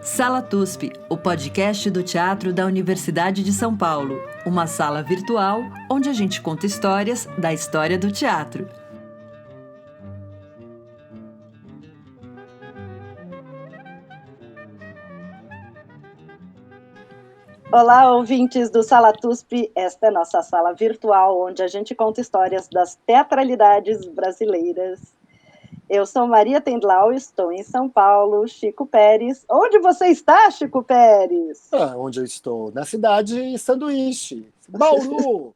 Sala TUSP, o podcast do teatro da Universidade de São Paulo. Uma sala virtual onde a gente conta histórias da história do teatro. Olá, ouvintes do Sala TUSP. Esta é nossa sala virtual onde a gente conta histórias das teatralidades brasileiras. Eu sou Maria Tendlau, estou em São Paulo. Chico Pérez. Onde você está, Chico Pérez? Onde eu estou? Na cidade Sanduíche, Bauru.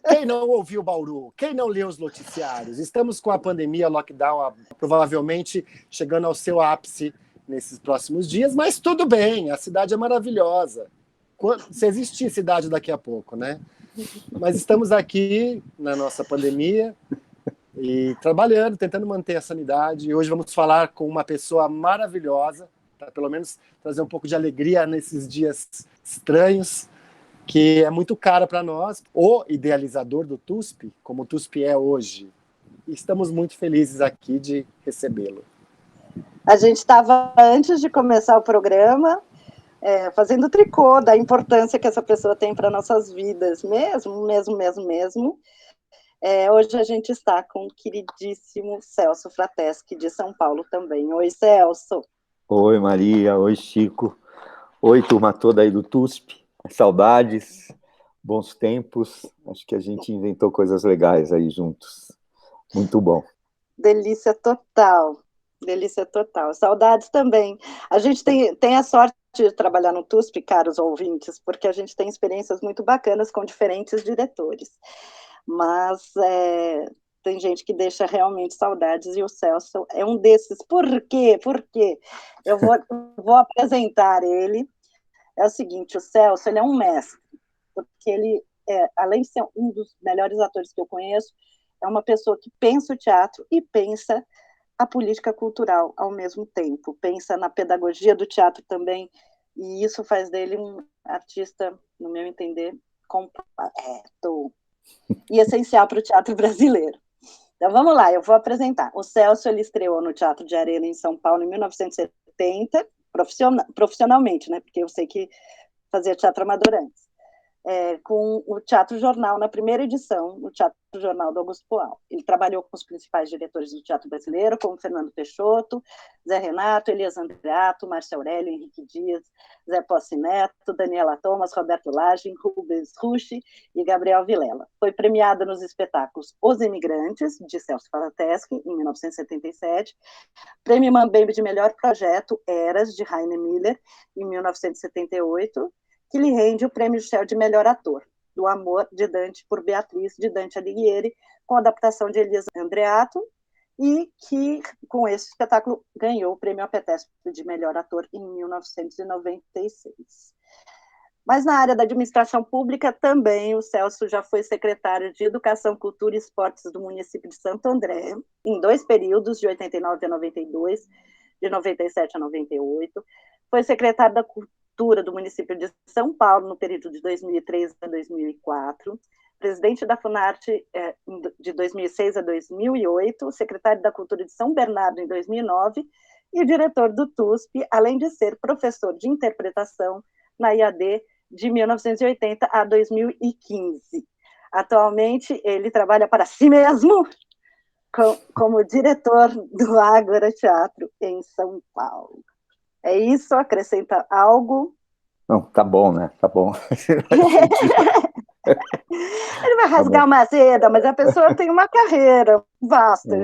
Quem não ouviu Bauru? Quem não leu os noticiários? Estamos com a pandemia, lockdown, provavelmente chegando ao seu ápice nesses próximos dias, mas tudo bem, a cidade é maravilhosa. Se existir cidade daqui a pouco, né? Mas estamos aqui na nossa pandemia e trabalhando, tentando manter a sanidade. E hoje vamos falar com uma pessoa maravilhosa, para pelo menos trazer um pouco de alegria nesses dias estranhos, que é muito cara para nós, o idealizador do TUSP, como o TUSP é hoje. E estamos muito felizes aqui de recebê-lo. A gente estava, antes de começar o programa, fazendo tricô da importância que essa pessoa tem para nossas vidas, mesmo. Hoje a gente está com o queridíssimo Celso Frateschi, de São Paulo também. Oi, Celso. Oi, Maria. Oi, Chico. Oi, turma toda aí do TUSP. Saudades, bons tempos. Acho que a gente inventou coisas legais aí juntos. Muito bom. Delícia total. Delícia total. Saudades também. A gente tem a sorte de trabalhar no TUSP, caros ouvintes, porque a gente tem experiências muito bacanas com diferentes diretores. Mas tem gente que deixa realmente saudades, e o Celso é um desses. Por quê? Eu vou apresentar ele. É o seguinte, o Celso, ele é um mestre, porque ele, além de ser um dos melhores atores que eu conheço, é uma pessoa que pensa o teatro e pensa a política cultural ao mesmo tempo, pensa na pedagogia do teatro também, e isso faz dele um artista, no meu entender, completo e essencial para o teatro brasileiro. Então vamos lá, eu vou apresentar. O Celso, ele estreou no Teatro de Arena em São Paulo em 1970, profissionalmente, né? Porque eu sei que fazia teatro amador antes. Com o Teatro Jornal, na primeira edição, no Teatro Jornal do Augusto Boal. Ele trabalhou com os principais diretores do teatro brasileiro, como Fernando Peixoto, Zé Renato, Elias Andreato, Márcio Aurélio, Henrique Dias, Zé Posse Neto, Daniela Thomas, Roberto Lage, Rubens Rucci e Gabriel Vilela. Foi premiado nos espetáculos Os Imigrantes, de Celso Frateschi, em 1977, Prêmio Mambembe de Melhor Projeto, Eras, de Rainer Miller, em 1978, que lhe rende o Prêmio Shell de Melhor Ator, do Amor, de Dante, por Beatriz, de Dante Alighieri, com adaptação de Elias Andreato, e que, com esse espetáculo, ganhou o Prêmio Apetesco de Melhor Ator em 1996. Mas na área da administração pública também, o Celso já foi secretário de Educação, Cultura e Esportes do município de Santo André, em 2 períodos, de 89 a 92, de 97 a 98, foi secretário da Cultura do município de São Paulo no período de 2003 a 2004, presidente da Funarte de 2006 a 2008, secretário da Cultura de São Bernardo em 2009 e diretor do TUSP, além de ser professor de interpretação na IAD de 1980 a 2015. Atualmente, ele trabalha para si mesmo como diretor do Ágora Teatro em São Paulo. É isso? Acrescenta algo? Não, tá bom, né? Tá bom. Ele vai rasgar uma seda, mas a pessoa tem uma carreira vasta.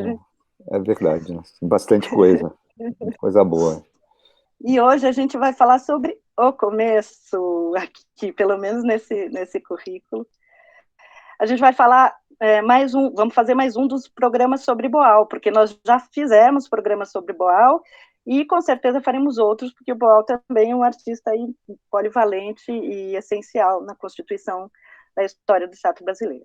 É verdade, né? Tem bastante coisa. Coisa boa. E hoje a gente vai falar sobre o começo, aqui, pelo menos nesse currículo. A gente vai falar vamos fazer mais um dos programas sobre Boal, porque nós já fizemos programas sobre Boal, e com certeza faremos outros, porque o Boal também é um artista aí polivalente e essencial na constituição da história do teatro brasileiro.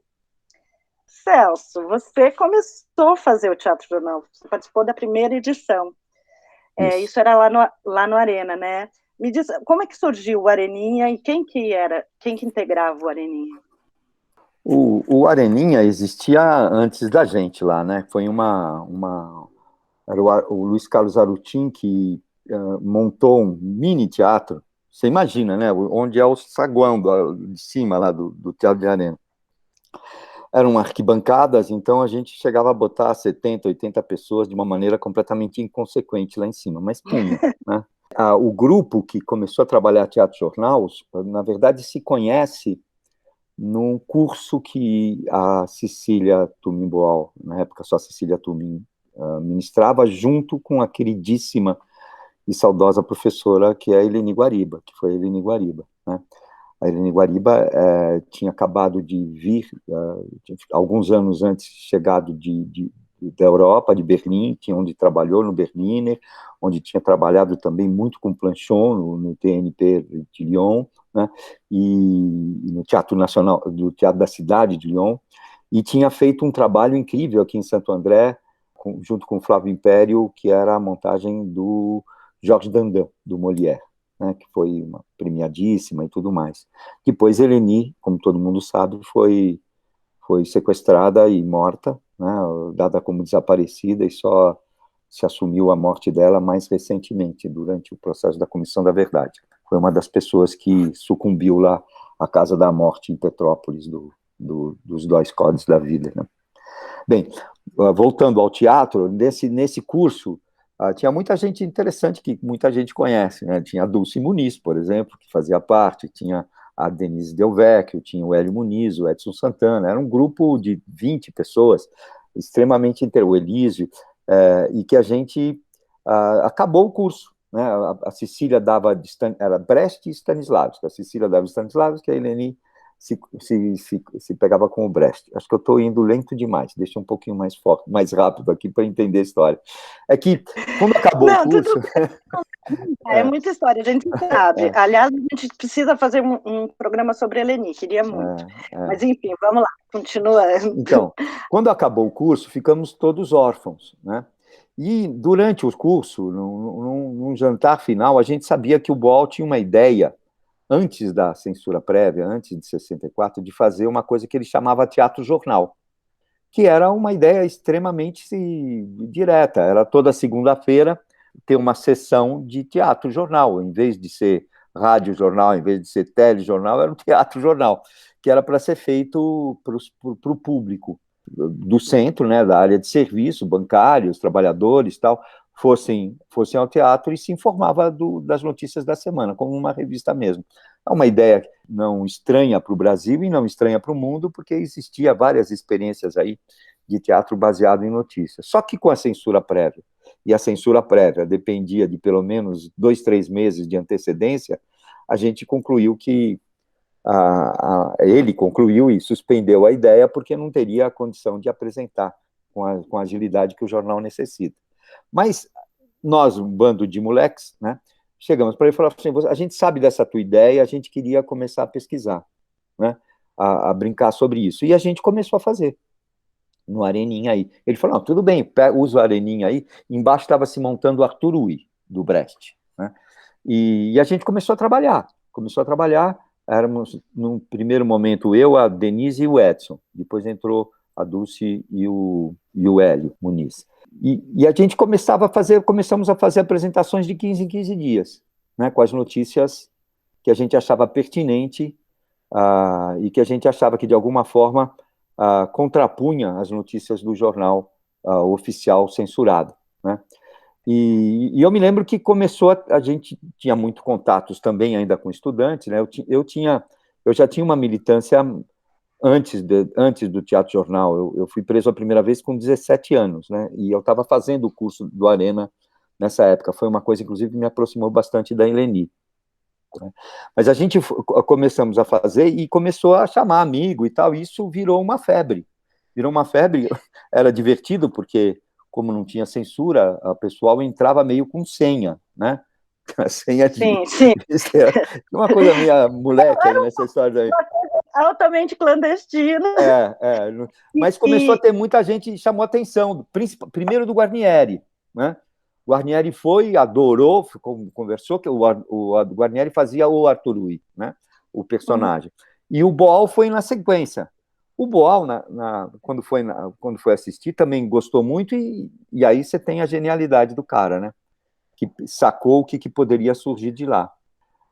Celso, você começou a fazer o Teatro Jornal, você participou da primeira edição. Isso era lá no Arena, né? Me diz, como é que surgiu o Areninha e quem que integrava o Areninha? O Areninha existia antes da gente lá, né? Foi era o Luiz Carlos Arutin que montou um mini teatro. Você imagina, né? Onde é o saguão de cima lá do Teatro de Arena. Eram arquibancadas, então a gente chegava a botar 70, 80 pessoas de uma maneira completamente inconsequente lá em cima, mas punha, né? O grupo que começou a trabalhar teatro jornal, na verdade, se conhece num curso que a Cecília Tumim-Boal, na época só a Cecília Tumim, ministrava junto com a queridíssima e saudosa professora que é a Eleni Guariba, que foi a Eleni Guariba, né? A Eleni Guariba tinha acabado de vir, alguns anos antes, chegado da Europa, de Berlim, onde trabalhou no Berliner, onde tinha trabalhado também muito com Planchon, no TNP de Lyon, né, e no Teatro Nacional, do Teatro da Cidade de Lyon, e tinha feito um trabalho incrível aqui em Santo André, junto com o Flávio Império, que era a montagem do Georges Dandan, do Molière, né, que foi uma premiadíssima e tudo mais. Depois, Eleni, como todo mundo sabe, foi sequestrada e morta, né, dada como desaparecida, e só se assumiu a morte dela mais recentemente, durante o processo da Comissão da Verdade. Foi uma das pessoas que sucumbiu lá à Casa da Morte em Petrópolis, dos dois códigos da vida, né? Bem, voltando ao teatro, nesse curso, tinha muita gente interessante que muita gente conhece, né? Tinha a Dulce Muniz, por exemplo, que fazia parte, tinha a Denise Del Vecchio, tinha o Hélio Muniz, o Edson Santana, era um grupo de 20 pessoas, extremamente o Elísio, e que a gente acabou o curso, né? A Cecília dava, era Brecht e Stanislavski, a Cecília dava Stanislavski, a Eleni se pegava com o Brecht. Acho que eu estou indo lento demais, deixa um pouquinho mais forte, mais rápido aqui para entender a história. É que, quando acabou o curso... É muita história, a gente sabe. Aliás, a gente precisa fazer um programa sobre a Eleni, queria muito. Mas, enfim, vamos lá, continuando. Então, quando acabou o curso, ficamos todos órfãos, né? E, durante o curso, num jantar final, a gente sabia que o Boal tinha uma ideia, antes da censura prévia, antes de 64, de fazer uma coisa que ele chamava teatro jornal, que era uma ideia extremamente direta. Era toda segunda-feira ter uma sessão de teatro jornal, em vez de ser rádio jornal, em vez de ser telejornal, era um teatro jornal, que era para ser feito para o público do centro, né, da área de serviço, bancários, trabalhadores, tal, fossem ao teatro e se informava das notícias da semana, como uma revista mesmo. É uma ideia não estranha para o Brasil e não estranha para o mundo, porque existia várias experiências aí de teatro baseado em notícias. Só que com a censura prévia, e a censura prévia dependia de pelo menos 2, 3 meses de antecedência, a gente concluiu que ele concluiu e suspendeu a ideia porque não teria a condição de apresentar com a agilidade que o jornal necessita. Mas nós, um bando de moleques, né, chegamos para ele e falamos assim: a gente sabe dessa tua ideia, a gente queria começar a pesquisar, né, a brincar sobre isso. E a gente começou a fazer no Areninha aí. Ele falou: não, tudo bem, usa o Areninha aí. Embaixo estava se montando o Arthur Ui, do Brecht, né? E a gente começou a trabalhar. Éramos, num primeiro momento, eu, a Denise e o Edson. Depois entrou a Dulce e o Hélio Muniz. E a gente começamos a fazer apresentações de 15 em 15 dias, né, com as notícias que a gente achava pertinente e que a gente achava que, de alguma forma, contrapunha as notícias do jornal oficial censurado, né? E eu me lembro que a gente tinha muito contatos também ainda com estudantes, né? Eu já tinha uma militância antes do Teatro Jornal. Eu fui preso a primeira vez com 17 anos, né? E eu estava fazendo o curso do Arena nessa época. Foi uma coisa, inclusive, que me aproximou bastante da Eleni, né? Mas a gente começamos a fazer e começou a chamar amigo e tal, e isso virou uma febre. Era divertido, porque, como não tinha censura, o pessoal entrava meio com senha, né? A senha de... Sim. Uma coisa meio moleque aí nessa história daí. Altamente clandestina. Mas começou a ter muita gente, chamou atenção, primeiro do Guarnieri, né? O Guarnieri adorou, conversou, que o Guarnieri fazia o Arthur Ui, né? O personagem. E o Boal foi na sequência. O Boal, quando foi assistir, também gostou muito, e aí você tem a genialidade do cara, né? que sacou o que poderia surgir de lá.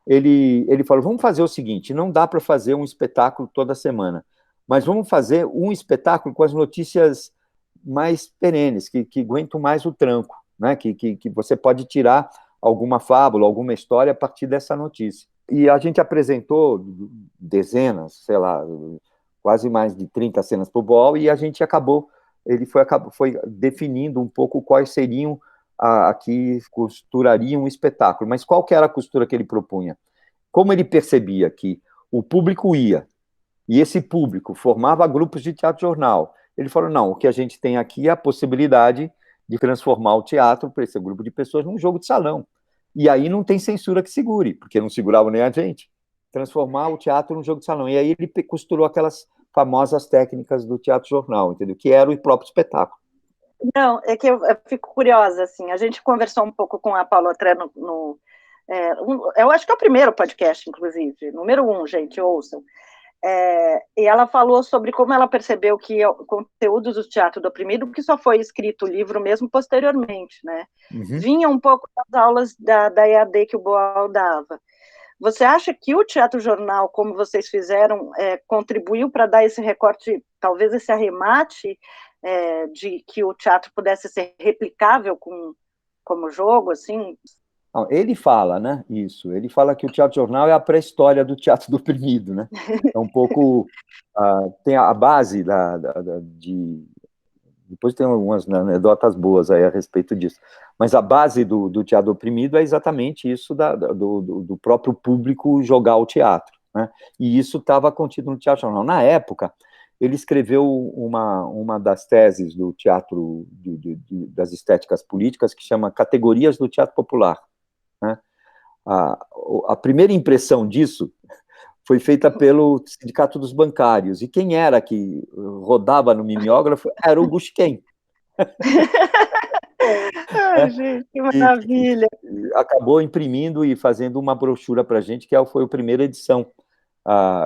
Ele falou, vamos fazer o seguinte, não dá para fazer um espetáculo toda semana, mas vamos fazer um espetáculo com as notícias mais perenes, que aguentam mais o tranco, né? Que você pode tirar alguma fábula, alguma história a partir dessa notícia. E a gente apresentou dezenas, sei lá, quase mais de 30 cenas para o BOL, e a gente foi definindo um pouco quais seriam a que costurariam um espetáculo. Mas qual que era a costura que ele propunha? Como ele percebia que o público ia, e esse público formava grupos de teatro-jornal, ele falou, não, o que a gente tem aqui é a possibilidade de transformar o teatro para esse grupo de pessoas num jogo de salão. E aí não tem censura que segure, porque não segurava nem a gente. Transformar o teatro num jogo de salão. E aí ele costurou aquelas famosas técnicas do teatro-jornal, entendeu? Que era o próprio espetáculo. Não, é que eu fico curiosa, assim, a gente conversou um pouco com a Paula Tré eu acho que é o primeiro podcast, inclusive, número 1, gente, ouçam. E ela falou sobre como ela percebeu que o conteúdo do Teatro do Oprimido, que só foi escrito o livro mesmo posteriormente, né? Uhum. Vinha um pouco das aulas da EAD que o Boal dava. Você acha que o Teatro Jornal, como vocês fizeram, contribuiu para dar esse recorte, talvez esse arremate de que o teatro pudesse ser replicável como jogo, assim? Não, ele fala, né, isso, ele fala que o Teatro Jornal é a pré-história do Teatro do Oprimido, né, é um pouco, tem a base depois tem algumas anedotas boas aí a respeito disso, mas a base do Teatro do Oprimido é exatamente isso do próprio público jogar o teatro, né, e isso estava contido no Teatro Jornal. Na época, ele escreveu uma das teses do teatro, das estéticas políticas, que chama Categorias do Teatro Popular, né? A primeira impressão disso foi feita pelo Sindicato dos Bancários, e quem era que rodava no mimeógrafo era o Gushken. Ai, gente, que maravilha! E acabou imprimindo e fazendo uma brochura para a gente, que foi a primeira edição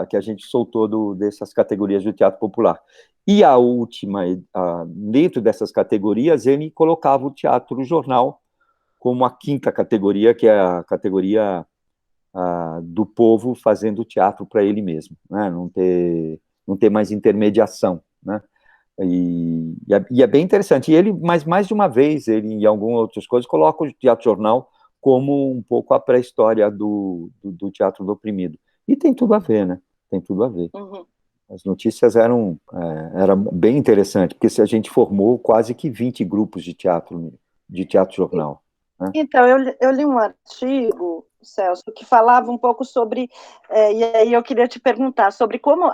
que a gente soltou dessas categorias do teatro popular. E a última, dentro dessas categorias, ele colocava o teatro jornal como a quinta categoria, que é a categoria do povo fazendo teatro para ele mesmo, né? Não ter mais intermediação, né? E é bem interessante. E ele, mais de uma vez, ele, em algumas outras coisas, coloca o teatro jornal como um pouco a pré-história do teatro do oprimido. E tem tudo a ver, né? Tem tudo a ver. Uhum. As notícias eram bem interessantes, porque a gente formou quase que 20 grupos de teatro jornal. Né? Então, eu li um artigo, Celso, que falava um pouco sobre, e aí eu queria te perguntar sobre como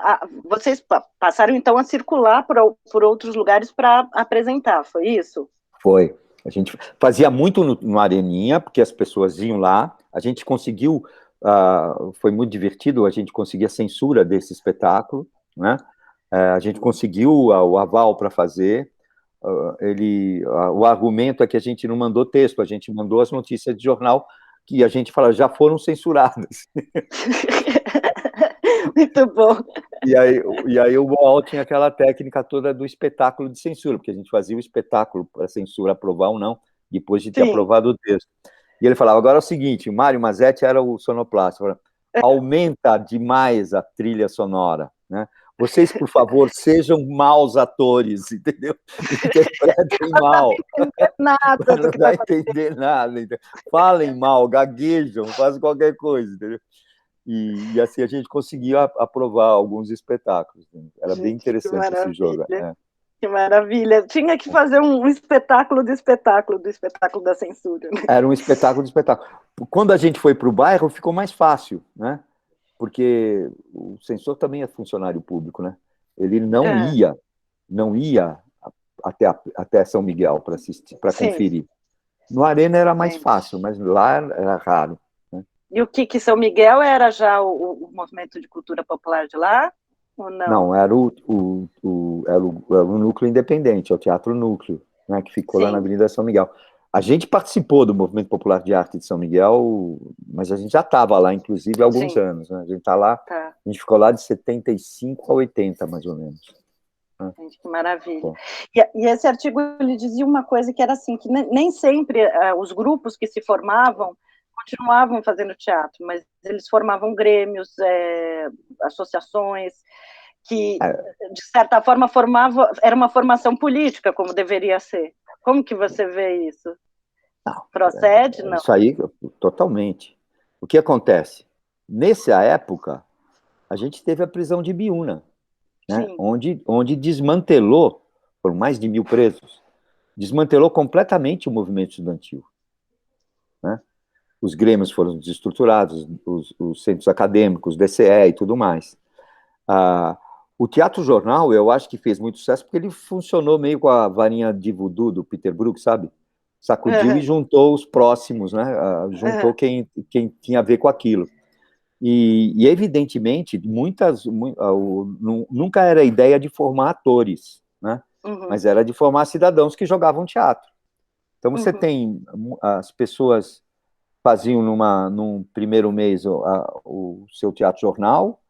vocês passaram, então, a circular por outros lugares para apresentar, foi isso? Foi. A gente fazia muito no Areninha, porque as pessoas iam lá, a gente conseguiu, foi muito divertido, a gente conseguia a censura desse espetáculo, né? A gente conseguiu o aval para fazer. O argumento é que a gente não mandou texto, a gente mandou as notícias de jornal que a gente fala, já foram censuradas. Muito bom. E aí o Boal tinha aquela técnica toda do espetáculo de censura, porque a gente fazia o espetáculo para a censura aprovar ou não, depois de ter aprovado o texto. E ele falava, agora é o seguinte, o Mário Mazetti era o sonoplasta, falava, aumenta demais a trilha sonora, né? Vocês, por favor, sejam maus atores, entendeu? Interpretem mal. Não vai entender nada. Entendeu? Falem mal, gaguejam, fazem qualquer coisa, entendeu? E assim a gente conseguia aprovar alguns espetáculos. Entendeu? Era bem interessante esse jogo. Que maravilha. Tinha que fazer um espetáculo do espetáculo da censura. Né? Era um espetáculo do espetáculo. Quando a gente foi para o bairro, ficou mais fácil, né? Porque o censor também é funcionário público, né? Ele não ia até São Miguel para assistir, para conferir. No Arena era mais fácil, mas lá era raro. Né? E o que São Miguel era já o movimento de cultura popular de lá? Ou não? Não, era o núcleo independente, é o Teatro Núcleo, né, que ficou lá na Avenida São Miguel. A gente participou do Movimento Popular de Arte de São Miguel, mas a gente já estava lá, inclusive, há alguns anos. Né? A gente está lá, a gente ficou lá de 75 a 80, mais ou menos. Gente, que maravilha. Bom. E esse artigo, ele dizia uma coisa que era assim, que nem sempre os grupos que se formavam continuavam fazendo teatro, mas eles formavam grêmios, associações, que, de certa forma, era uma formação política, como deveria ser. Como que você vê isso? Não, Procede? Não. Isso aí, totalmente. O que acontece? Nessa época, a gente teve a prisão de Biúna, né? Onde desmantelou, foram mais de 1.000 presos, desmantelou completamente o movimento estudantil, né? Os grêmios foram desestruturados, os centros acadêmicos, DCE e tudo mais. O Teatro Jornal, eu acho que fez muito sucesso porque ele funcionou meio com a varinha de voodoo do Peter Brook, sabe? Sacudiu e juntou os próximos, né? Juntou quem tinha a ver com aquilo. E evidentemente, nunca era a ideia de formar atores, né? Mas era de formar cidadãos que jogavam teatro. Então você tem as pessoas faziam num primeiro mês o seu teatro jornal,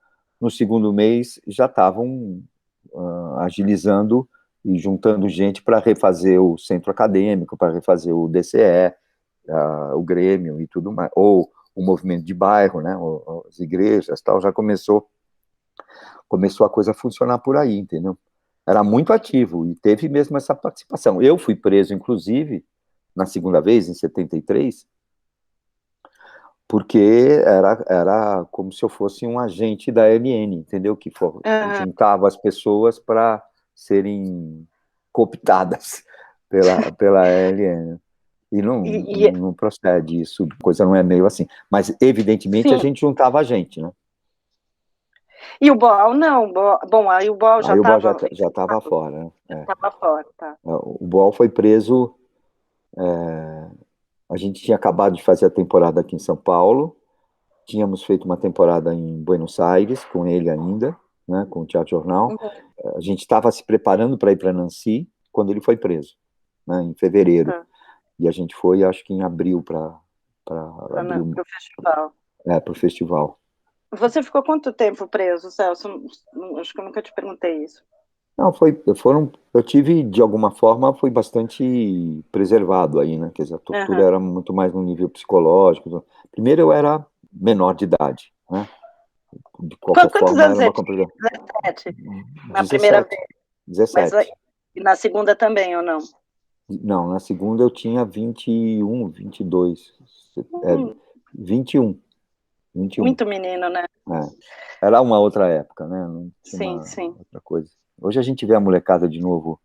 no segundo mês já estavam agilizando e juntando gente para refazer o centro acadêmico, para refazer o DCE, o Grêmio e tudo mais, ou o movimento de bairro, né, as igrejas, tal, já começou a coisa a funcionar por aí, entendeu? Era muito ativo e teve mesmo essa participação. Eu fui preso, inclusive, na segunda vez, em 73, porque era como se eu fosse um agente da ALN, entendeu? Que juntava as pessoas para serem cooptadas pela ALN. E não procede isso, coisa não é meio assim. Mas, evidentemente, a gente juntava a gente, né? E o BOL, não. Bom, aí o BOL já estava fora, né? Estava fora, tá. O BOL foi preso... A gente tinha acabado de fazer a temporada aqui em São Paulo, tínhamos feito uma temporada em Buenos Aires, com ele ainda, né, com o Teatro Jornal. A gente estava se preparando para ir para Nancy, quando ele foi preso, né, em fevereiro. E a gente foi, acho que em abril, para o festival. Para o festival. Você ficou quanto tempo preso, Celso? Acho que eu nunca te perguntei isso. Não, eu tive, de alguma forma, fui bastante preservado aí, né? Quer dizer, a tortura era muito mais no nível psicológico. Primeiro, eu era menor de idade, né? De qualquer forma, era uma compreensão. 17? Na primeira vez? 17. Mas, e na segunda também, ou não? Não, na segunda eu tinha 21, 22. 21. Muito menino, né? Era uma outra época, né? Não tinha sim. outra coisa. Hoje a gente vê a molecada de novo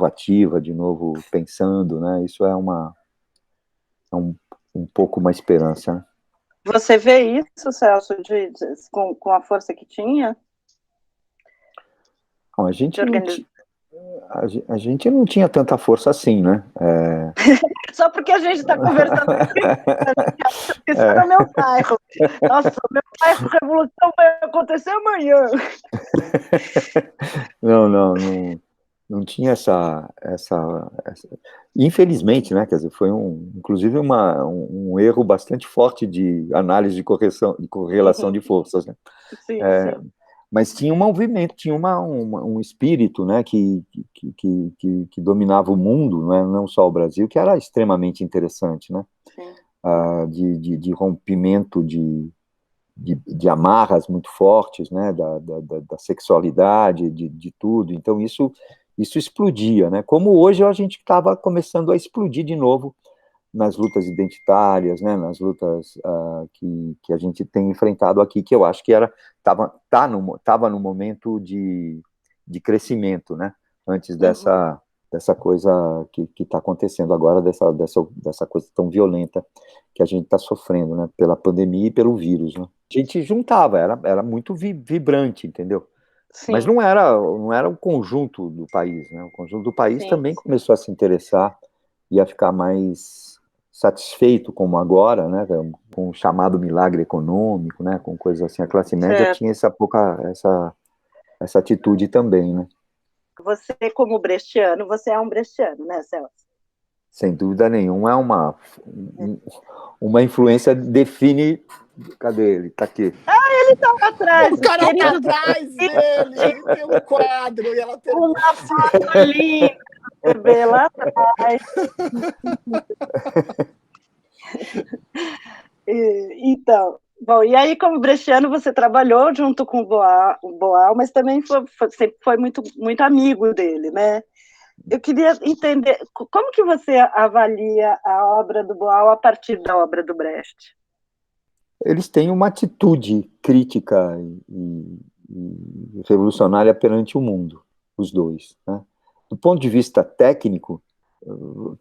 ativa, de novo pensando, né? Isso é um pouco uma esperança, né? Você vê isso, Celso, com a força que tinha? Não, a gente não tinha tanta força assim, né? Só porque a gente está conversando aqui, isso é no meu bairro. Nossa, meu bairro, a revolução vai acontecer amanhã. Não tinha essa... Infelizmente, né? Quer dizer, foi inclusive um erro bastante forte de análise de correlação de forças, né? Sim. Mas tinha um movimento, tinha um espírito, né, que dominava o mundo, né, não só o Brasil, que era extremamente interessante, né? De rompimento de amarras muito fortes, né, da sexualidade, de tudo. Então isso explodia, né? Como hoje a gente estava começando a explodir de novo nas lutas identitárias, né, nas lutas que a gente tem enfrentado aqui, que eu acho que estava no momento de crescimento, né, antes dessa coisa que está acontecendo agora, dessa coisa tão violenta que a gente está sofrendo, né, pela pandemia e pelo vírus, né. A gente juntava, era muito vibrante, entendeu? Sim. Mas não era o conjunto do país, né, o conjunto do país também começou a se interessar e a ficar mais satisfeito, como agora, né, com o chamado milagre econômico, né, com coisas assim. A classe média tinha essa atitude também, né? Você, como brechtiano, você é um brechtiano, né, Celso? Sem dúvida nenhuma, uma influência define... Cadê ele? Tá aqui. ele tá lá atrás. O cara tá querido, atrás dele, tem um quadro e ela tem... uma foto linda, você vê lá atrás. Então, bom, e aí como brechtiano você trabalhou junto com o Boal, mas também sempre foi muito, muito amigo dele, né? Eu queria entender, como que você avalia a obra do Boal a partir da obra do Brecht? Eles têm uma atitude crítica e revolucionária perante o mundo, os dois, né? Do ponto de vista técnico,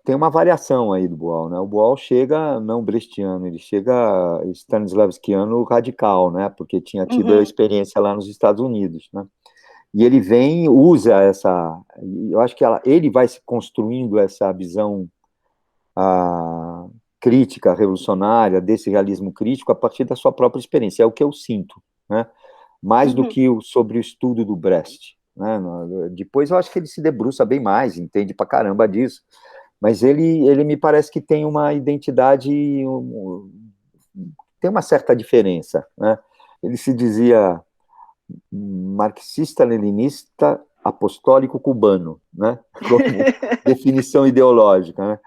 tem uma variação aí do Boal, né? O Boal chega não brechtiano, ele chega stanislavskiano radical, né? Porque tinha tido a experiência lá nos Estados Unidos, né? E ele vem, usa essa... Eu acho que ele vai se construindo essa visão crítica, revolucionária, desse realismo crítico a partir da sua própria experiência. É o que eu sinto, né? Mais do que sobre o estudo do Brecht, né? Depois eu acho que ele se debruça bem mais, entende pra caramba disso. Mas ele me parece que tem uma identidade, tem uma certa diferença, né? Ele se dizia marxista-leninista apostólico cubano, né? Como definição ideológica, né?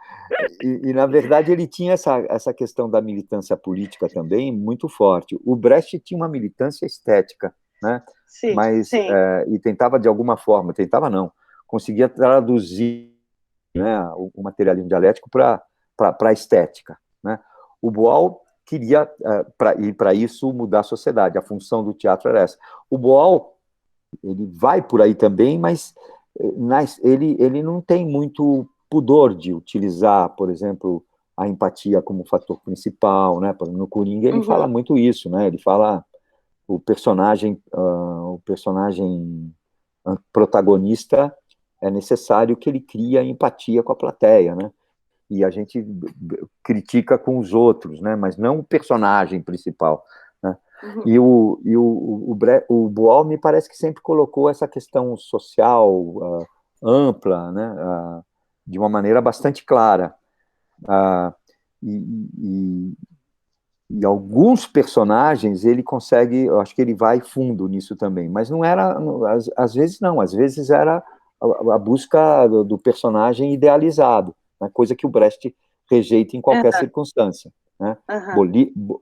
E, na verdade, ele tinha essa questão da militância política também muito forte. O Brecht tinha uma militância estética, né? Sim, mas sim. E tentava, de alguma forma, conseguia traduzir, né, o materialismo dialético para a estética, né? O Boal queria, para isso, mudar a sociedade. A função do teatro era essa. O Boal, ele vai por aí também, mas ele não tem muito pudor de utilizar, por exemplo, a empatia como fator principal, né? No Coringa ele fala muito isso, né? Ele fala o personagem protagonista é necessário que ele crie empatia com a plateia, né? E a gente critica com os outros, né? Mas não o personagem principal, né? E o Boal me parece que sempre colocou essa questão social ampla, né? De uma maneira bastante clara. E alguns personagens ele consegue, eu acho que ele vai fundo nisso também, mas não era, às vezes não, às vezes era a busca do personagem idealizado, né? Coisa que o Brecht rejeita em qualquer circunstância, né?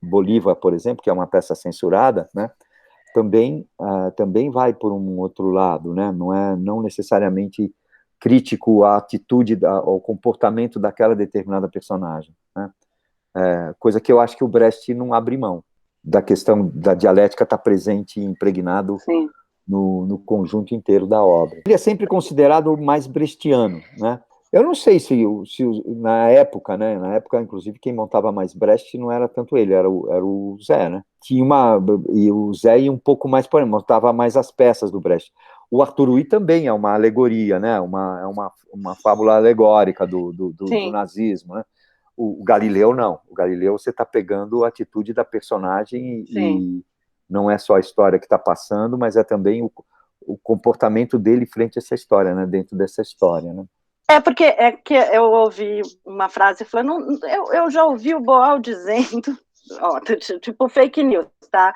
Bolívar, por exemplo, que é uma peça censurada, né? Também vai por um outro lado, né? Não necessariamente crítico à atitude, ao comportamento daquela determinada personagem, né? Coisa que eu acho que o Brecht não abre mão, da questão da dialética estar presente e impregnado no conjunto inteiro da obra. Ele é sempre considerado mais brechtiano, né? Eu não sei se na época, né? Na época, inclusive, quem montava mais Brecht não era tanto ele, era o Zé, né? E o Zé ia um pouco mais, por exemplo, montava mais as peças do Brecht. O Arthur Huy também é uma alegoria, né? É uma fábula alegórica do nazismo, né? O Galileu não. O Galileu você está pegando a atitude da personagem e não é só a história que está passando, mas é também o comportamento dele frente a essa história, né? Dentro dessa história, né? Porque que eu ouvi uma frase falando, eu já ouvi o Boal dizendo, tipo fake news, tá?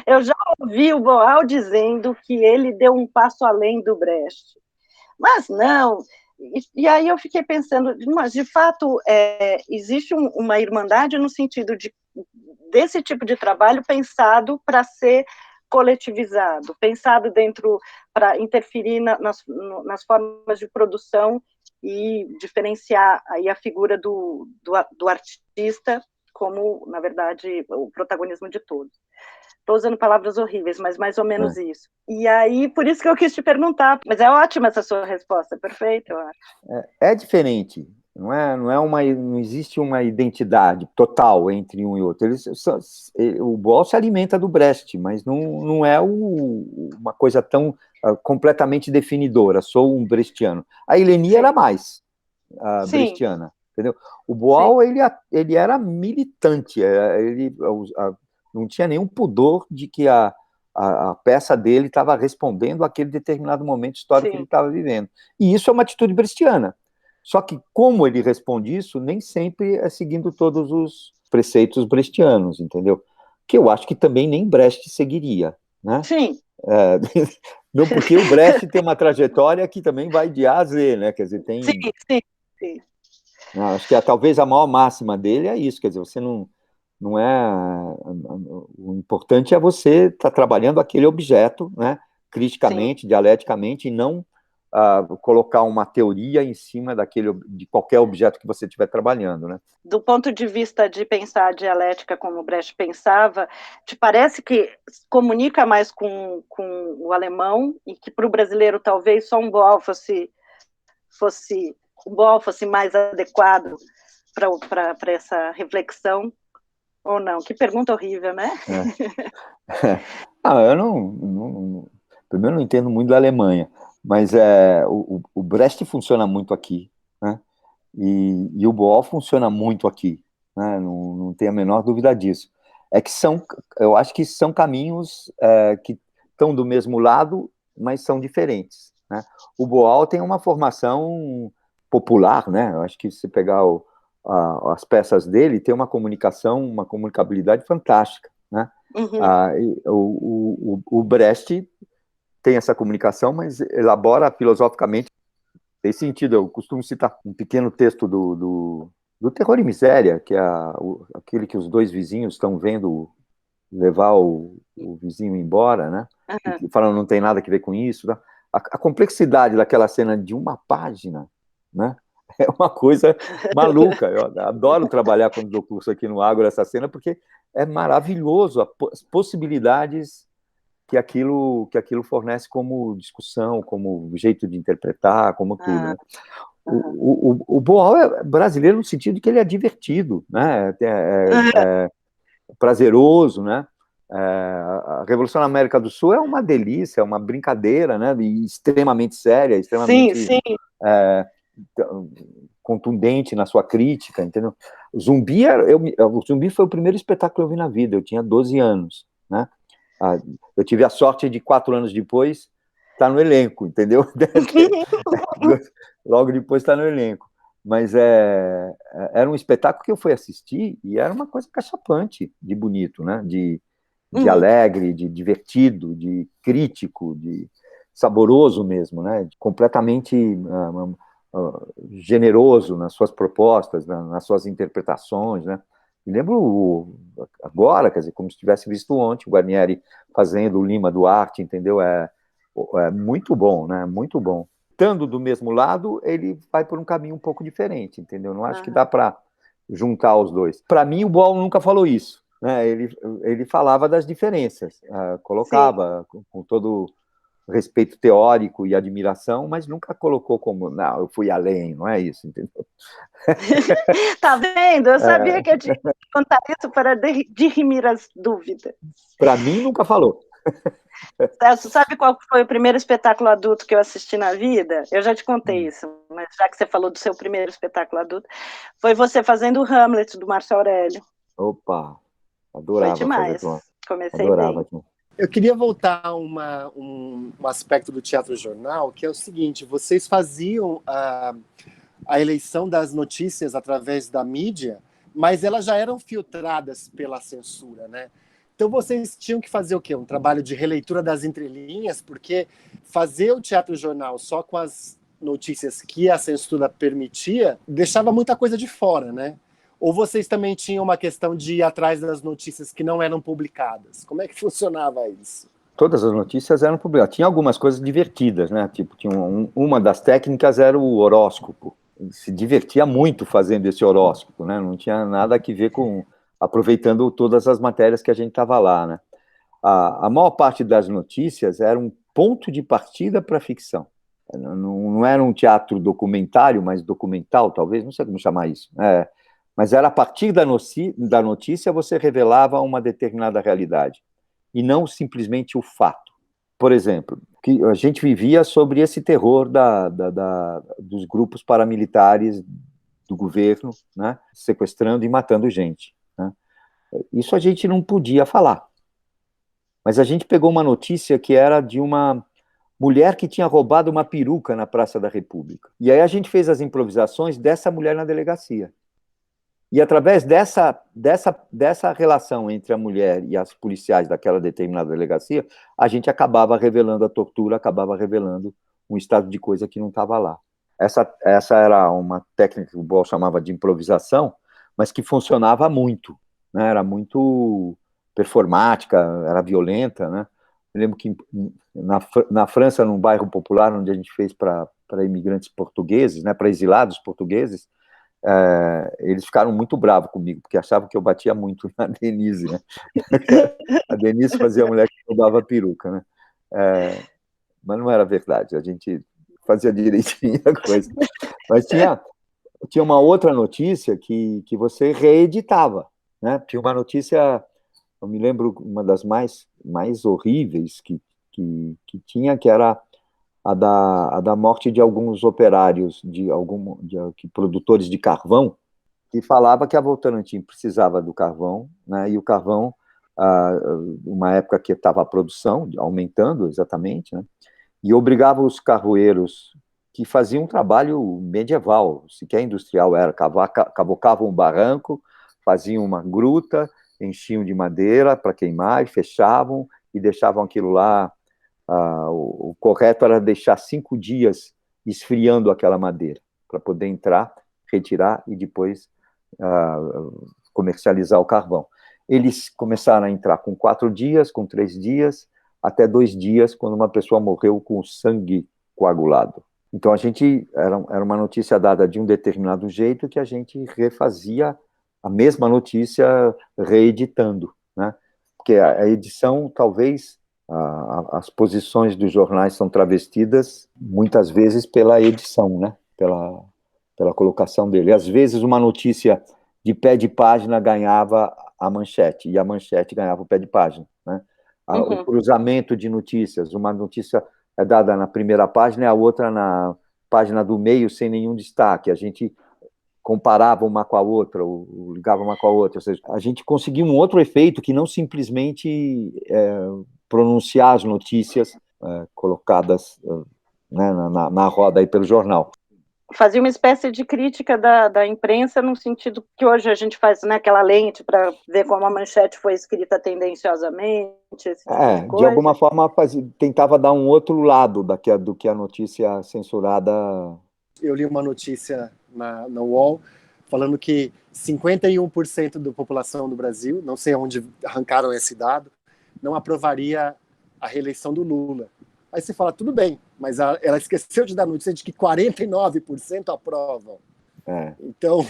Eu já ouvi o Boal dizendo que ele deu um passo além do Brecht. Mas não. E aí eu fiquei pensando, mas de fato existe uma irmandade no sentido desse tipo de trabalho pensado para ser coletivizado, pensado para interferir nas formas de produção e diferenciar aí a figura do artista como, na verdade, o protagonismo de todos. Estou usando palavras horríveis, mas mais ou menos isso. E aí, por isso que eu quis te perguntar, mas é ótima essa sua resposta, perfeita, eu acho. É diferente, não existe uma identidade total entre um e outro. O Boal se alimenta do Brecht, mas não é uma coisa tão completamente definidora, sou um brechtiano. A Eleni era mais brechtiana, entendeu? O Boal, ele era militante, não tinha nenhum pudor de que a peça dele estava respondendo àquele determinado momento histórico que ele estava vivendo. E isso é uma atitude brechtiana. Só que, como ele responde isso, nem sempre é seguindo todos os preceitos brechtianos, entendeu? que eu acho que também nem Brecht seguiria, né? Sim. Não, porque o Brecht tem uma trajetória que também vai de A a Z, né? Quer dizer, tem... Sim. Acho que talvez a maior máxima dele é isso, quer dizer, você não é... O importante é você estar trabalhando aquele objeto, né? Criticamente, dialeticamente, e não colocar uma teoria em cima de qualquer objeto que você estiver trabalhando, né? Do ponto de vista de pensar a dialética como Brecht pensava, te parece que comunica mais com o alemão e que para o brasileiro talvez só um Boal fosse mais adequado para essa reflexão, ou não? Que pergunta horrível, né? Eu primeiro não entendo muito da Alemanha, mas o Brecht funciona muito aqui, né? E o Boal funciona muito aqui, né? Não tem a menor dúvida disso. Eu acho que são caminhos que estão do mesmo lado, mas são diferentes, né? O Boal tem uma formação popular, né? Eu acho que se pegar as peças dele, tem uma comunicabilidade fantástica, né? Uhum. O Brecht tem essa comunicação, mas elabora filosoficamente. Tem sentido. Eu costumo citar um pequeno texto do Terror e Miséria, que é aquele que os dois vizinhos estão vendo levar o vizinho embora, né? E falando não tem nada a ver com isso. Tá? A complexidade daquela cena de uma página, né? É uma coisa maluca. Eu adoro trabalhar quando dou curso aqui no Ágora essa cena, porque é maravilhoso as possibilidades que aquilo fornece como discussão, como jeito de interpretar, como tudo. Né? O Boal é brasileiro no sentido de que ele é divertido, né? É prazeroso, né? A Revolução na América do Sul é uma delícia, é uma brincadeira, né? E extremamente séria, extremamente contundente na sua crítica, entendeu? O Zumbi foi o primeiro espetáculo que eu vi na vida, eu tinha 12 anos, né? Eu tive a sorte de 4 anos depois estar no elenco, entendeu? Logo depois estar no elenco. Mas era um espetáculo que eu fui assistir e era uma coisa cachapante de bonito, né? De alegre, de divertido, de crítico, de saboroso mesmo, né? Completamente generoso nas suas propostas, nas suas interpretações, né? Me lembro agora, quer dizer, como se tivesse visto ontem, o Guarnieri fazendo o Lima Duarte, entendeu? É muito bom, né? Muito bom. Estando do mesmo lado, ele vai por um caminho um pouco diferente, entendeu? Não acho que dá para juntar os dois. Para mim, o Boal nunca falou isso, né? Ele falava das diferenças, colocava com todo respeito teórico e admiração, mas nunca colocou como, não, eu fui além, não é isso, entendeu? Tá vendo? Eu sabia que eu tinha que contar isso para dirimir as dúvidas. Para mim, nunca falou. Celso, sabe qual foi o primeiro espetáculo adulto que eu assisti na vida? Eu já te contei isso, mas já que você falou do seu primeiro espetáculo adulto, foi você fazendo o Hamlet, do Márcio Aurélio. Opa, adorava. Foi demais. Comecei adorava, bem. Eu queria voltar a um aspecto do Teatro Jornal, que é o seguinte: vocês faziam a eleição das notícias através da mídia, mas elas já eram filtradas pela censura, né? Então vocês tinham que fazer o quê? Um trabalho de releitura das entrelinhas, porque fazer o Teatro Jornal só com as notícias que a censura permitia deixava muita coisa de fora, né? Ou vocês também tinham uma questão de ir atrás das notícias que não eram publicadas? Como é que funcionava isso? Todas as notícias eram publicadas. Tinha algumas coisas divertidas, né? Tipo, tinha uma das técnicas era o horóscopo. Ele se divertia muito fazendo esse horóscopo, né? Não tinha nada a ver com aproveitando todas as matérias que a gente estava lá, né? A maior parte das notícias era um ponto de partida para a ficção. Não era um teatro documentário, mas documental, talvez, não sei como chamar isso. Mas era a partir da notícia você revelava uma determinada realidade, e não simplesmente o fato. Por exemplo, que a gente vivia sobre esse terror dos grupos paramilitares do governo, né, sequestrando e matando gente. Né? Isso a gente não podia falar. Mas a gente pegou uma notícia que era de uma mulher que tinha roubado uma peruca na Praça da República. E aí a gente fez as improvisações dessa mulher na delegacia. E através dessa relação entre a mulher e as policiais daquela determinada delegacia, a gente acabava revelando a tortura, acabava revelando um estado de coisa que não estava lá. Essa era uma técnica que o Boal chamava de improvisação, mas que funcionava muito, né? Era muito performática, era violenta, né? Eu lembro que na França, num bairro popular, onde a gente fez para imigrantes portugueses, né, para exilados portugueses, eles ficaram muito bravos comigo, porque achavam que eu batia muito na Denise, né? A Denise fazia a mulher que roubava peruca, né? Mas não era verdade, a gente fazia direitinho a coisa. Mas tinha uma outra notícia que você reeditava, né? Tinha uma notícia, eu me lembro, uma das mais horríveis que tinha, que era a da morte de alguns operários, de produtores de carvão, que falava que a Votorantim precisava do carvão, né? E o carvão, uma época que estava a produção aumentando exatamente, né? E obrigava os carvoeiros que faziam um trabalho medieval, sequer industrial era, cavocavam um barranco, faziam uma gruta, enchiam de madeira para queimar e fechavam e deixavam aquilo lá. O correto era deixar 5 dias esfriando aquela madeira para poder entrar, retirar e depois comercializar o carvão. Eles começaram a entrar com 4 dias, com 3 dias, até 2 dias, quando uma pessoa morreu com o sangue coagulado. Então, era uma notícia dada de um determinado jeito que a gente refazia a mesma notícia reeditando, né? Porque a edição, talvez, as posições dos jornais são travestidas, muitas vezes, pela edição, né? Pela colocação dele. Às vezes, uma notícia de pé de página ganhava a manchete, e a manchete ganhava o pé de página, né? O cruzamento de notícias, uma notícia é dada na primeira página e a outra na página do meio sem nenhum destaque. A gente comparava uma com a outra, ou ligava uma com a outra. Ou seja, a gente conseguia um outro efeito que não simplesmente pronunciar as notícias colocadas né, na roda aí pelo jornal. Fazia uma espécie de crítica da imprensa, no sentido que hoje a gente faz, né, aquela lente para ver como a manchete foi escrita tendenciosamente, esse tipo de coisa. De alguma forma tentava dar um outro lado do que a notícia censurada. Eu li uma notícia na UOL falando que 51% da população do Brasil, não sei onde arrancaram esse dado, não aprovaria a reeleição do Lula. Aí você fala, tudo bem, mas ela esqueceu de dar notícia de que 49% aprovam. Então,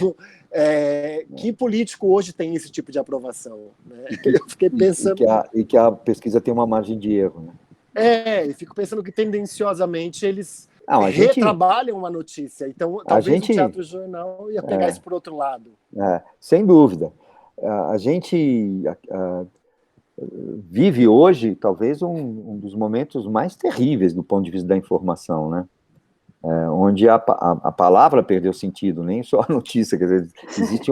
que político hoje tem esse tipo de aprovação? Né? Eu fiquei pensando... E que a pesquisa tem uma margem de erro. Né? Eu fico pensando que tendenciosamente eles retrabalham uma notícia. Então, talvez o Teatro Jornal ia pegar isso por outro lado. Sem dúvida. A gente... vive hoje, talvez, um dos momentos mais terríveis do ponto de vista da informação, né? Onde a palavra perdeu sentido, nem só a notícia, quer dizer, existe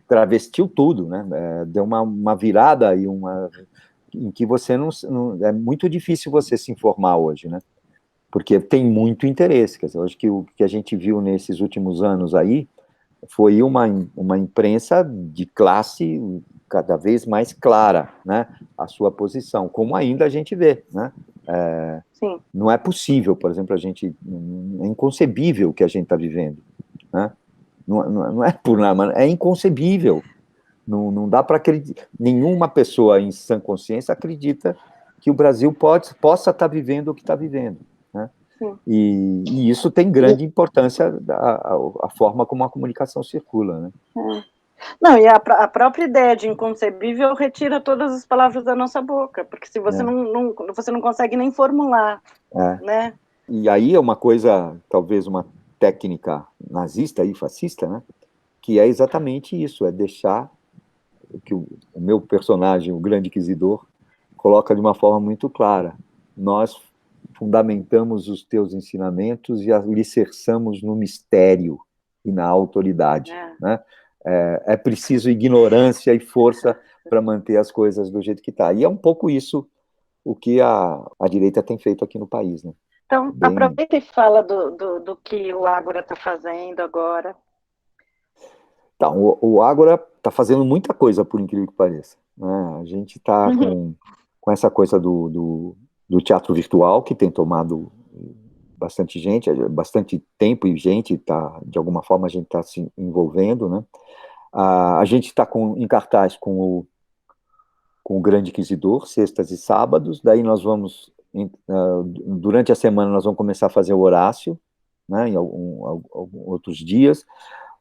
travestiu tudo, né? Deu uma virada aí, em que você não... É muito difícil você se informar hoje, né? Porque tem muito interesse, quer dizer, hoje o que a gente viu nesses últimos anos aí foi uma imprensa de classe cada vez mais clara, né, a sua posição, como ainda a gente vê, né? Não é possível, por exemplo, é inconcebível o que a gente está vivendo, né? Não é por nada, mas é inconcebível. Não dá para acreditar. Nenhuma pessoa em sã consciência acredita que o Brasil possa estar vivendo o que está vivendo, né? E isso tem grande importância a forma como a comunicação circula, né? Não, e a própria ideia de inconcebível retira todas as palavras da nossa boca, porque se você você não consegue nem formular, né? E aí é uma coisa, talvez uma técnica nazista e fascista, né? Que é exatamente isso, é deixar que o meu personagem, o grande inquisidor, coloca de uma forma muito clara. Nós fundamentamos os teus ensinamentos e alicerçamos no mistério e na autoridade, né? É preciso ignorância e força para manter as coisas do jeito que está. E é um pouco isso o que a direita tem feito aqui no país, né? Então, aproveita e fala do que o Ágora está fazendo agora. Então, o Ágora está fazendo muita coisa, por incrível que pareça, né? A gente está com essa coisa do teatro virtual, que tem tomado bastante gente, bastante tempo, e gente tá, de alguma forma a gente está se envolvendo, né? A gente está em cartaz com o Grande Inquisidor, sextas e sábados. Daí nós vamos, durante a semana, nós vamos começar a fazer o Horácio, né, em outros dias.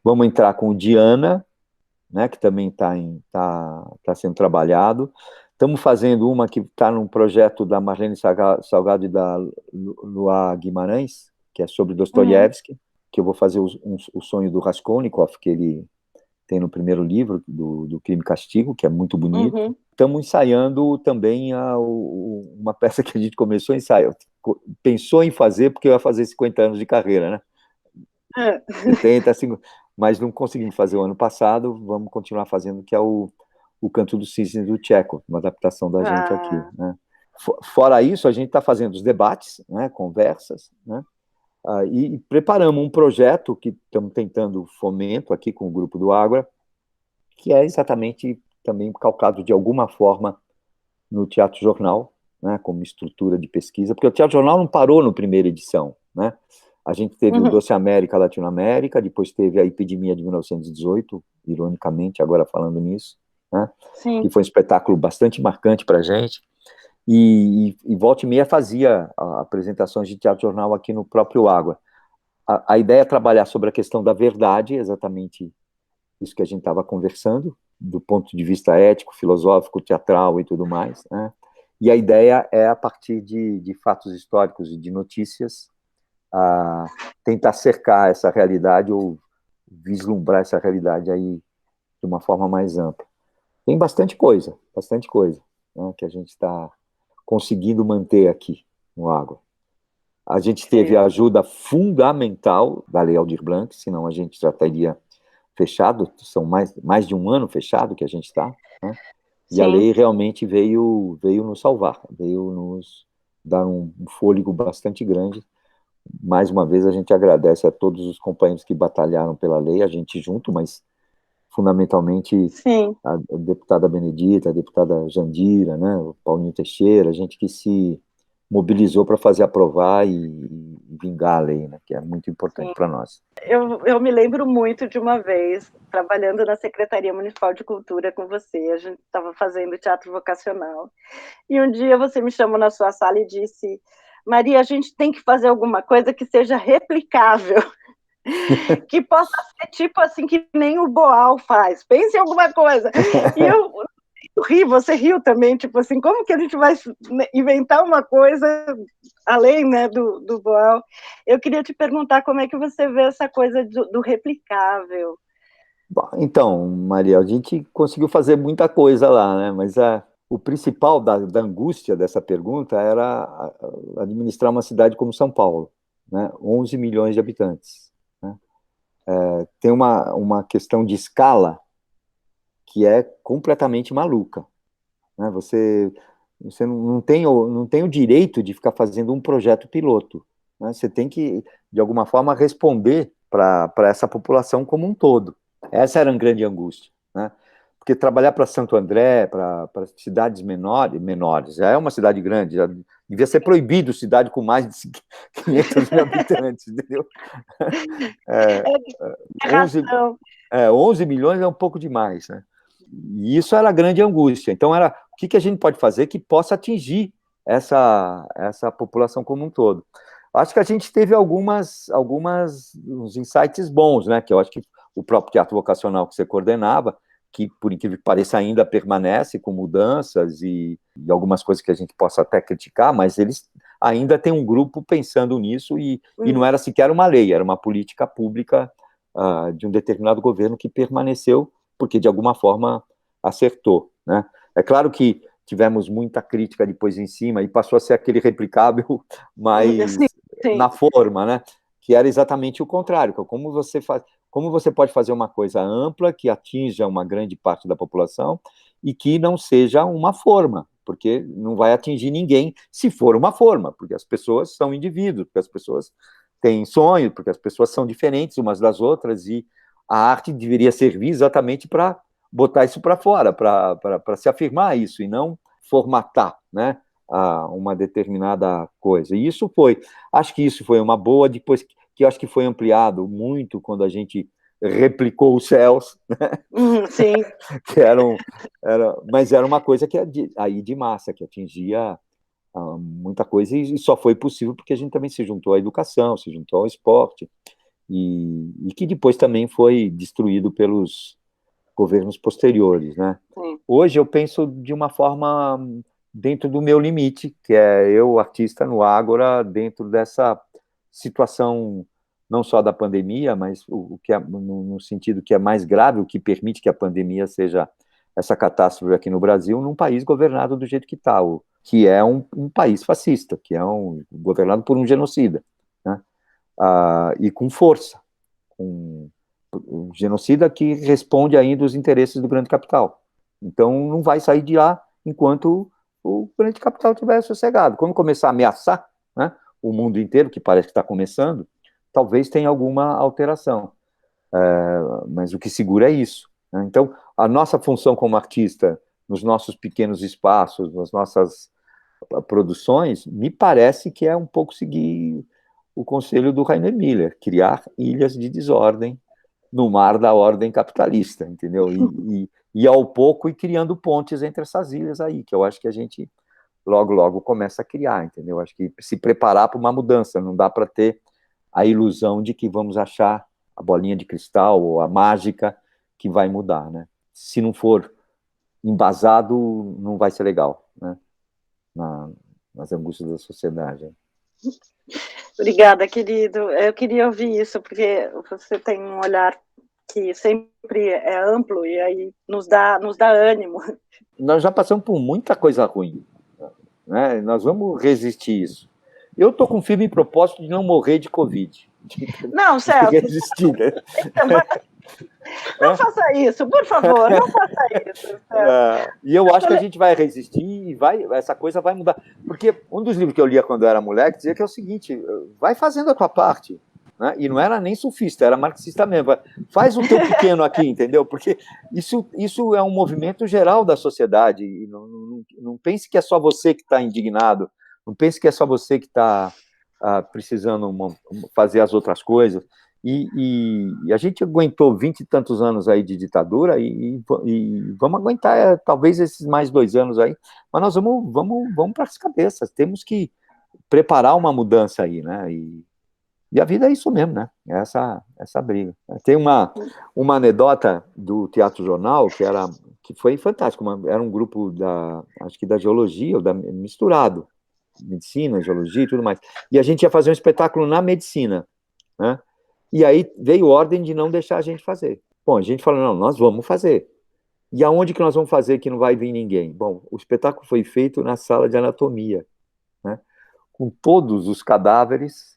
Vamos entrar com o Diana, né, que também está sendo trabalhado. Estamos fazendo uma que está num projeto da Marlene Salgado e da Luá Guimarães, que é sobre Dostoiévski, que eu vou fazer o sonho do Raskolnikov, que ele tem no primeiro livro, do Crime e Castigo, que é muito bonito. Estamos ensaiando também uma peça que a gente começou a ensaiar. Pensou em fazer, porque eu ia fazer 50 anos de carreira, né? 70, 50, mas não conseguimos fazer o ano passado, vamos continuar fazendo, que é o Canto do Cisne do Tchekhov, uma adaptação da gente aqui, né? Fora isso, a gente está fazendo os debates, né, conversas, né? E preparamos um projeto que estamos tentando fomento aqui com o Grupo do Ágora, que é exatamente também calcado de alguma forma no Teatro Jornal, né, como estrutura de pesquisa, porque o Teatro Jornal não parou na primeira edição, né? A gente teve o Doce América Latinoamérica, depois teve a Epidemia de 1918, ironicamente, agora falando nisso, né? Sim. Que foi um espetáculo bastante marcante para a gente. E volta e meia fazia apresentações de teatro jornal aqui no próprio Ágora. A ideia é trabalhar sobre a questão da verdade, exatamente isso que a gente estava conversando, do ponto de vista ético, filosófico, teatral e tudo mais, né? E a ideia é, a partir de fatos históricos e de notícias, tentar cercar essa realidade ou vislumbrar essa realidade aí de uma forma mais ampla. Tem bastante coisa, né, que a gente está conseguindo manter aqui no Ágora. A gente teve a ajuda fundamental da Lei Aldir Blanc, senão a gente já estaria fechado, são mais de um ano fechado que a gente está, né? E a lei realmente veio nos salvar, veio nos dar um fôlego bastante grande. Mais uma vez, a gente agradece a todos os companheiros que batalharam pela lei, a gente junto, mas fundamentalmente a deputada Benedita, a deputada Jandira, né, o Paulinho Teixeira, a gente que se mobilizou para fazer aprovar e vingar a lei, né, que é muito importante para nós. Eu me lembro muito de uma vez, trabalhando na Secretaria Municipal de Cultura com você, a gente estava fazendo teatro vocacional, e um dia você me chamou na sua sala e disse: Maria, a gente tem que fazer alguma coisa que seja replicável, que possa ser tipo assim, que nem o Boal faz, pense em alguma coisa. E eu ri, você riu também, tipo assim, como que a gente vai inventar uma coisa além, né, do Boal? Eu queria te perguntar como é que você vê essa coisa do replicável. Bom, então, Maria, a gente conseguiu fazer muita coisa lá, né, mas o principal da angústia dessa pergunta era administrar uma cidade como São Paulo, né, 11 milhões de habitantes, né? Tem uma questão de escala que é completamente maluca, né? Você não tem o direito de ficar fazendo um projeto piloto, né? Você tem que, de alguma forma, responder para essa população como um todo. Essa era uma grande angústia, né? Porque trabalhar para Santo André, para cidades menores, já é uma cidade grande, já devia ser proibido cidade com mais de 500 mil habitantes, entendeu? 11 milhões é um pouco demais, né? E isso era a grande angústia. Então, o que a gente pode fazer que possa atingir essa população como um todo? Acho que a gente teve uns insights bons, né? Que eu acho que o próprio teatro vocacional que você coordenava, que, por incrível que pareça, ainda permanece com mudanças e algumas coisas que a gente possa até criticar, mas eles ainda têm um grupo pensando nisso e não era sequer uma lei, era uma política pública de um determinado governo que permaneceu porque, de alguma forma, acertou, né? É claro que tivemos muita crítica depois em cima e passou a ser aquele replicável mais na forma, né? Que era exatamente o contrário. Como você pode fazer uma coisa ampla que atinja uma grande parte da população e que não seja uma forma, porque não vai atingir ninguém se for uma forma, porque as pessoas são indivíduos, porque as pessoas têm sonhos, porque as pessoas são diferentes umas das outras e a arte deveria servir exatamente para botar isso para fora, para se afirmar isso, e não formatar, né, uma determinada coisa. E isso acho que isso foi uma boa, depois que eu acho que foi ampliado muito quando a gente replicou os céus, né? Sim. Que mas era uma coisa que aí de massa, que atingia muita coisa, e só foi possível porque a gente também se juntou à educação, se juntou ao esporte, e que depois também foi destruído pelos governos posteriores, né? Sim. Hoje eu penso de uma forma dentro do meu limite, que é eu, artista no Ágora, dentro dessa situação não só da pandemia, mas o que é no sentido que é mais grave, o que permite que a pandemia seja essa catástrofe aqui no Brasil, num país governado do jeito que está, que é um país fascista, que é governado por um genocida, né? E com força, um genocida que responde ainda os interesses do grande capital. Então, não vai sair de lá enquanto o grande capital estiver sossegado. Quando começar a ameaçar, né, o mundo inteiro, que parece que está começando, talvez tenha alguma alteração. Mas o que segura é isso, né? Então, a nossa função como artista, nos nossos pequenos espaços, nas nossas produções, me parece que é um pouco seguir o conselho do Rainer Miller, criar ilhas de desordem no mar da ordem capitalista, entendeu? E ao pouco ir criando pontes entre essas ilhas aí, que eu acho que a gente logo, logo começa a criar, entendeu? Acho que se preparar para uma mudança, não dá para ter a ilusão de que vamos achar a bolinha de cristal ou a mágica que vai mudar, né? Se não for embasado, não vai ser legal, né? Nas angústias da sociedade. Obrigada, querido. Eu queria ouvir isso, porque você tem um olhar que sempre é amplo e aí nos dá ânimo. Nós já passamos por muita coisa ruim, né? Nós vamos resistir isso. Eu estou com firme propósito de não morrer de Covid. Não, Celso. Resistir, né? Não faça isso, por favor, não faça isso. E eu acho que a gente vai resistir e essa coisa vai mudar. Porque um dos livros que eu lia quando eu era moleque dizia que é o seguinte: vai fazendo a tua parte. Né? E não era nem sufista, era marxista mesmo. Faz o teu pequeno aqui, entendeu? Porque isso é um movimento geral da sociedade. E não pense que é só você que está indignado, não pense que é só você que está precisando fazer as outras coisas. E a gente aguentou 20 e tantos anos aí de ditadura e vamos aguentar talvez esses mais 2 anos aí, mas nós vamos para as cabeças, temos que preparar uma mudança aí, né? E a vida é isso mesmo, né? Essa briga. Tem uma anedota do Teatro Jornal que foi fantástico. Era um grupo acho que da geologia, misturado, medicina, geologia e tudo mais. E a gente ia fazer um espetáculo na medicina, né? E aí veio ordem de não deixar a gente fazer. Bom, a gente falou, não, nós vamos fazer. E aonde que nós vamos fazer que não vai vir ninguém? Bom, o espetáculo foi feito na sala de anatomia, né? Com todos os cadáveres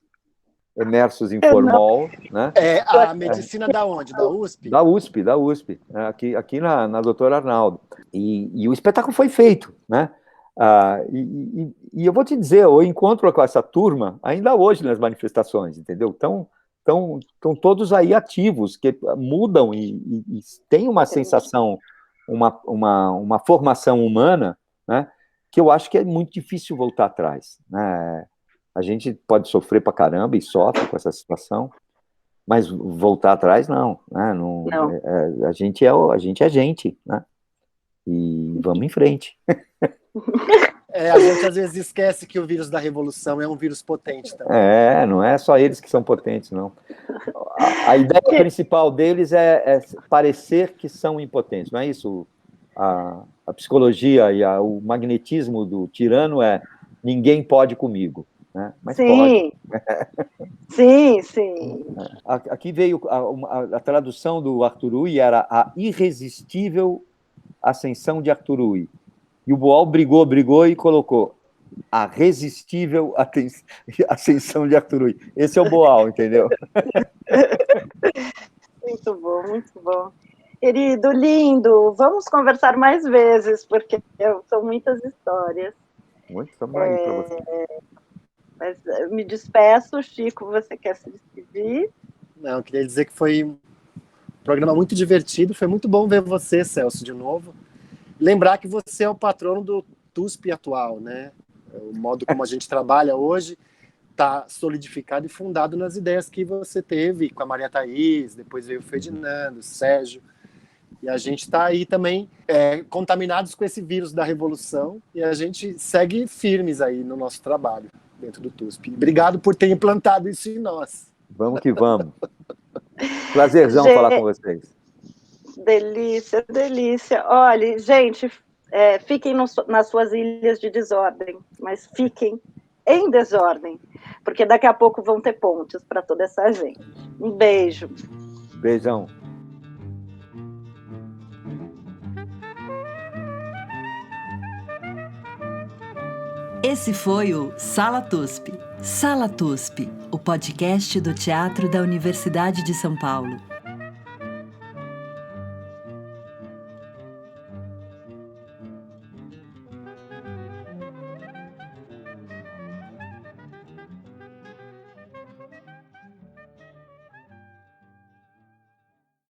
imersos em formol, né? A medicina da onde? Da USP? Da USP, aqui na Doutora Arnaldo. E o espetáculo foi feito, né? E eu vou te dizer, eu encontro com essa turma ainda hoje nas manifestações, entendeu? Estão todos aí ativos, que mudam e tem uma sensação, uma formação humana, né? Que eu acho que é muito difícil voltar atrás, né? A gente pode sofrer pra caramba e sofre com essa situação, mas voltar atrás não, né? Não. A gente é gente, né? E vamos em frente. A gente às vezes esquece que o vírus da revolução é um vírus potente também. Não é só eles que são potentes, não. A ideia principal deles é parecer que são impotentes, não é isso? A psicologia e o magnetismo do tirano é ninguém pode comigo. Né? Mas sim. Pode. Sim. Aqui veio a tradução do Arthur era a irresistível ascensão de Arthur. E o Boal brigou e colocou a resistível ascensão de Arthur. Esse é o Boal, entendeu? Muito bom, muito bom. Querido, lindo, vamos conversar mais vezes, porque são muitas histórias. Muito trabalho para você. Mas eu me despeço, Chico, você quer se despedir? Não, eu queria dizer que foi Programa muito divertido, foi muito bom ver você, Celso, de novo. Lembrar que você é o patrono do TUSP atual, né? O modo como a gente trabalha hoje está solidificado e fundado nas ideias que você teve com a Maria Thaís, depois veio o Ferdinando, o Sérgio, e a gente está aí também contaminados com esse vírus da revolução, e a gente segue firmes aí no nosso trabalho dentro do TUSP. Obrigado por ter implantado isso em nós. Vamos que vamos. Prazerzão falar com vocês. Delícia, delícia. Olha, gente, fiquem nas suas ilhas de desordem, mas fiquem em desordem, porque daqui a pouco vão ter pontes para toda essa gente. Um beijo. Beijão. Esse foi o Sala TUSP. Sala TUSP, o podcast do Teatro da Universidade de São Paulo.